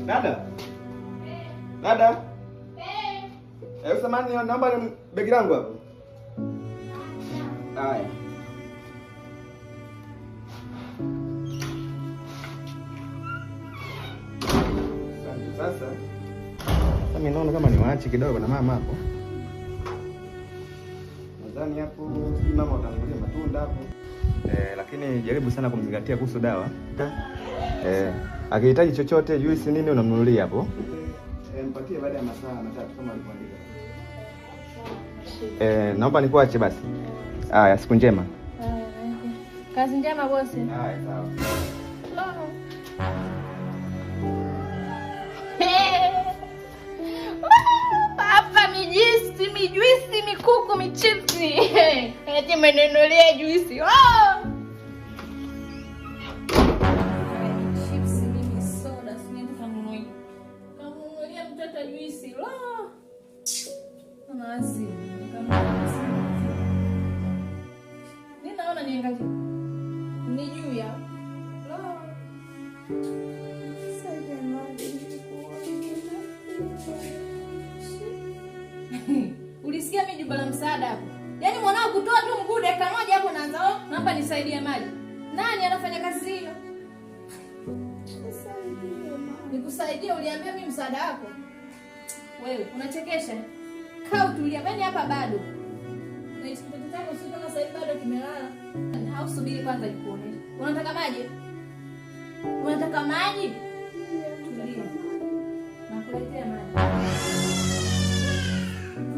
Dada. Dada. Samahani, naomba begi langu hapo. Haya. Sasa mimi naona kama niwaache kidogo na mama hapo. Nadhani hapo si mama utangulia matunda hapo. Lakini jaribu sana kumzingatia kuhusu dawa. Akihitaji chochote, juice nini unamnunulia hapo. Mpatie baada ya masaa matatu kama alivyoandika. Naomba nikuache basi. Haya, siku njema. Kazi njema bosi. Haya, sawa. Papa mijuisi, mikuku, michipsi. Eti mmenunulia juisi. Chips mimi soda, siniende kanunui. Kanunulia mtoto juisi. Nazi. Ninaona niangalie. Ni juu ya. Ulisikia mimi jumba la msaada hapo? Yaani mwanao kutoa tu mguu dakika moja hapo naanza, naomba nisaidie maji. Nani anafanya kazi hiyo? Nikusaidie, uliambia mimi msaada wako. Wewe unachekesha. Kaa utulia, bani hapa bado. Na kitoto chako sio kama sasa hivi bado kimelala. Au subiri kwanza nikuoneshe. Unataka maji? Unataka maji? Tulia. Nakuletea maji.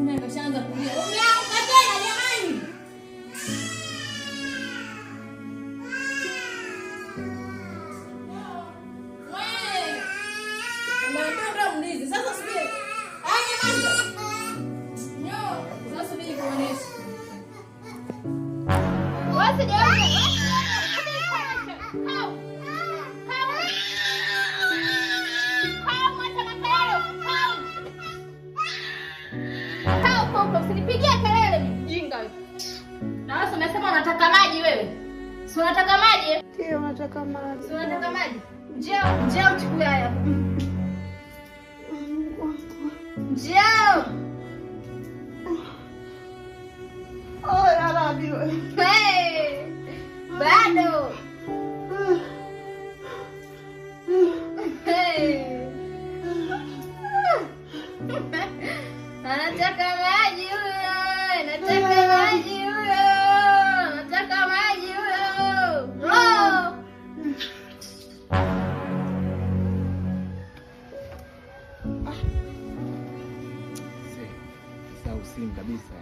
Umeshaanza kulia. Umeamka tena jamani. Wewe. Unaondoa mlizi. Sasa subiri. Aje maji. Nyo, sasa subiri kuonesha. Wasi jamani. Usinipigie kelele mjinga wewe. Na wewe umesema unataka maji wewe? Si unataka maji? Ndio nataka maji. Si unataka maji? Njoo uchukue haya. Njoo. Ya Rabbi wewe. Hey! Bado. Hey! Anataka maji huyo. Nataka maji huyo. Nataka maji huyo. Sasa usimu kabisa.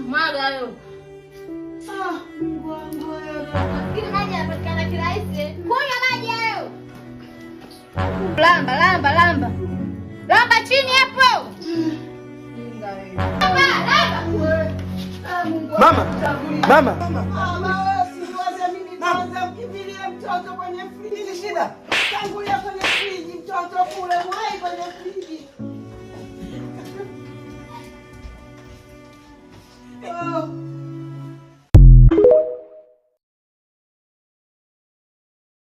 Mwaga hayo. Mungu wangu wewe. Nafikiri maji yanapatikana kirahisi. Kunywa maji hayo. Lamba. Lamba chini hapo. Mama. Siwaze mimi kwanza mkimbilie mtoto kwenye friji. Shida. Tangulia kwenye friji mtoto kule mwai kwenye friji.